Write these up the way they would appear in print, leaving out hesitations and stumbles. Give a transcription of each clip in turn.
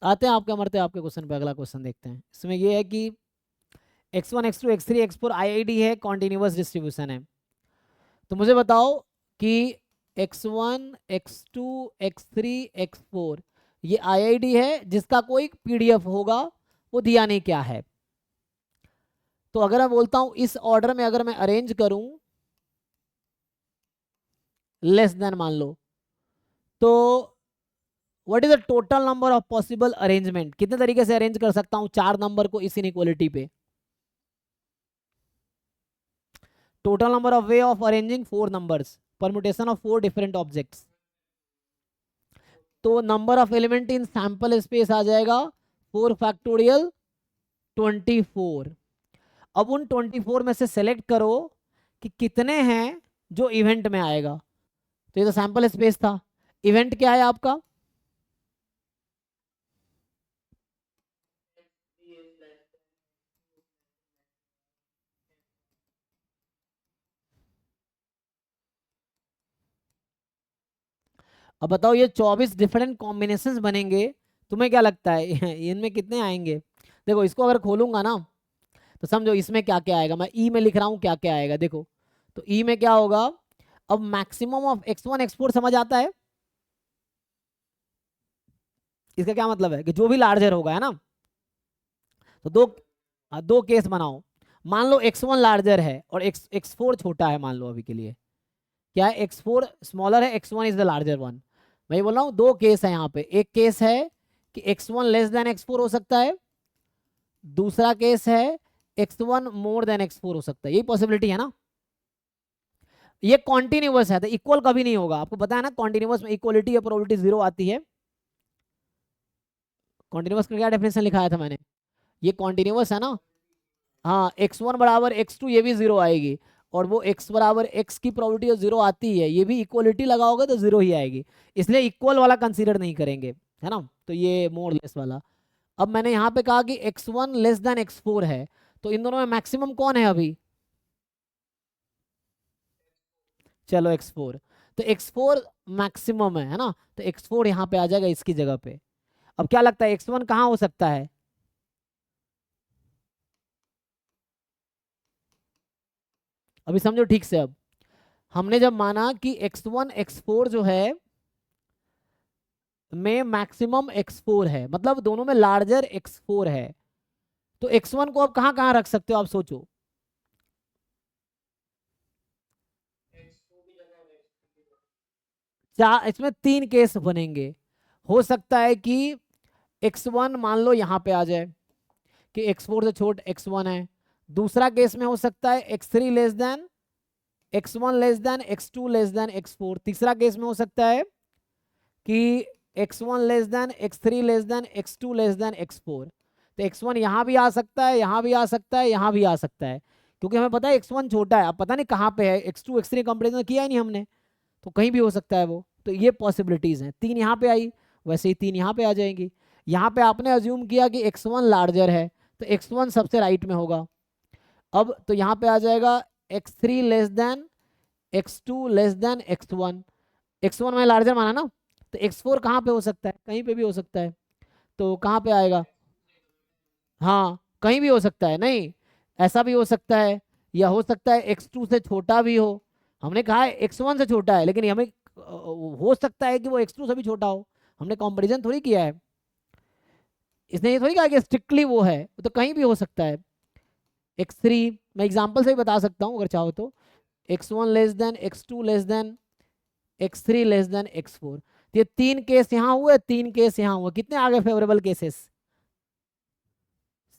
आते हैं आपके मरते आपके क्वेश्चन पे। अगला क्वेश्चन देखते हैं। इसमें ये है कि x1 x2 x3 x4 IID है, कॉन्टिन्यूअस डिस्ट्रीब्यूशन है। तो मुझे बताओ कि x1 x2 x3 x4 ये आईआईडी है जिसका कोई पीडीएफ होगा, वो दिया नहीं क्या है। तो अगर मैं बोलता हूं इस ऑर्डर में अगर मैं अरेंज करूं, लेस देन मान लो, तो what is the total number of possible arrangement, कितने तरीके से अरेंज कर सकता हूं चार नंबर को इस इनइक्वालिटी पे। Total number of way of arranging four numbers, permutation of four different objects. तो number of element in sample space आ जाएगा 4 फैक्टोरियल 24। अब उन 24 में से सेलेक्ट करो कि कितने हैं जो इवेंट में आएगा। तो ये तो सैंपल स्पेस था, इवेंट क्या है आपका? अब बताओ ये 24 डिफरेंट कॉम्बिनेशंस बनेंगे, तुम्हें क्या लगता है इनमें कितने आएंगे? देखो इसको अगर खोलूंगा ना, तो समझो इसमें क्या क्या आएगा। मैं ई में लिख रहा हूँ क्या क्या आएगा, देखो। तो ई में क्या होगा? अब मैक्सिमम ऑफ x1 x4 समझ आता है? इसका क्या मतलब है कि जो भी लार्जर होगा, है ना। तो दो केस बनाओ। मान लो x1 लार्जर है और x4 छोटा है, मान लो अभी के लिए। क्या है? x4 स्मॉलर है, x1 is the larger one. मैं बोल रहा हूँ दो केस है यहाँ पे। एक केस है कि x1 लेस देन x4 हो सकता है, दूसरा केस है x1 मोर देन x4 हो सकता है। यही पॉसिबिलिटी है ना। ये कॉन्टिन्यूअस है तो इक्वल कभी नहीं होगा, आपको पता है ना। कॉन्टिन्यूअस में इक्वलिटी या प्रोबेबिलिटी जीरो आती है। कॉन्टिन्यूअस का क्या डेफिनेशन लिखाया था मैंने? ये कॉन्टिन्यूअस है ना। हाँ, x1 बराबर x2 ये भी जीरो आएगी, और वो x बराबर x की प्रोबेबिलिटी जीरो आती है, ये भी इक्वलिटी लगाओगे तो जीरो ही आएगी। इसलिए इक्वल वाला कंसीडर नहीं करेंगे, है ना। तो ये मोर लेस वाला। अब मैंने यहाँ पे कहा कि x1 लेस देन x4 है, तो इन दोनों में मैक्सिमम कौन है अभी? चलो x4। तो x4 मैक्सिमम है ना। तो x4 यहाँ पे आ जाएगा इसकी जगह पे। अब क्या लगता है x1 कहाँ हो सकता है? अभी समझो ठीक से। अब हमने जब माना कि x1 x4 जो है में मैक्सिमम x4 है, मतलब दोनों में लार्जर x4 है, तो x1 को अब कहाँ कहाँ रख सकते हो आप सोचो। चार, इसमें तीन केस बनेंगे। हो सकता है कि x1 मान लो यहाँ पे आ जाए कि x4 से छोट x1 है। दूसरा केस में हो सकता है x3 less than x1 less than x2 less than x4। तीसरा केस में हो सकता है कि x1 less than x3 less than x2 less than x4। तो x1 यहाँ भी आ सकता है, यहाँ भी आ सकता है, यहाँ भी आ सकता है, क्योंकि हमें पता है x1 छोटा है। अब पता नहीं कहाँ पे है, x2 x3 कंपेरिजन किया ही नहीं हमने, तो कहीं भी हो सकता है वो। तो ये पॉसिबिलिटीज हैं। तीन यहाँ पे आई, वैसे ही तीन यहाँ पे आ जाएंगी। यहाँ पे आपने अज्यूम किया कि x1 लार्जर है, तो x1 सबसे राइट में होगा। अब तो यहाँ पे आ जाएगा x3 less than x2 less than x1। x1 में लार्जर माना ना, तो x4 कहाँ पे हो सकता है? कहीं पे भी हो सकता है। तो कहाँ पे आएगा? हाँ, कहीं भी हो सकता है। नहीं, ऐसा भी हो सकता है, या हो सकता है x2 से छोटा भी हो। हमने कहा है x1 से छोटा है, लेकिन हमें हो सकता है कि वो x2 से भी छोटा हो। हमने कंपैरिजन थोड़ी किया है, इसने ये थोड़ी कहा कि स्ट्रिक्टली वो है, वो तो कहीं भी हो सकता है। x3 मैं एग्जांपल से भी बता सकता हूँ अगर चाहो तो। x1 less than x2 less than x3 less than x4। ये तीन केस यहाँ हुए, तीन केस यहाँ हुए, कितने आ गए फेवरेबल केसेस?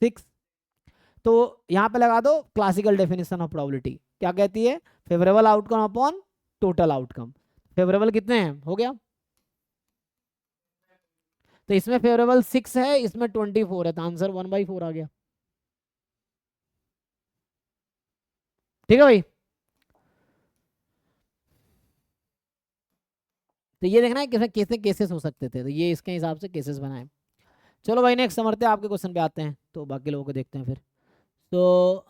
6। तो यहाँ पे लगा दो क्लासिकल डेफिनेशन ऑफ प्रोबेबिलिटी, क्या कहती है? Favourable outcome upon total outcome. Favourable कितने हैं, हो गया। तो इसमें फेवरेबल 6 है, इसमें 24 है, तो आंसर 1/4 आ गया। ठीक है भाई। तो ये देखना है किसमें कैसे केसेस हो सकते थे, तो ये इसके हिसाब से केसेस बनाए। चलो भाई नेक्स्ट समझते हैं, आपके क्वेश्चन पे आते हैं, तो बाकी लोगों को देखते हैं फिर। तो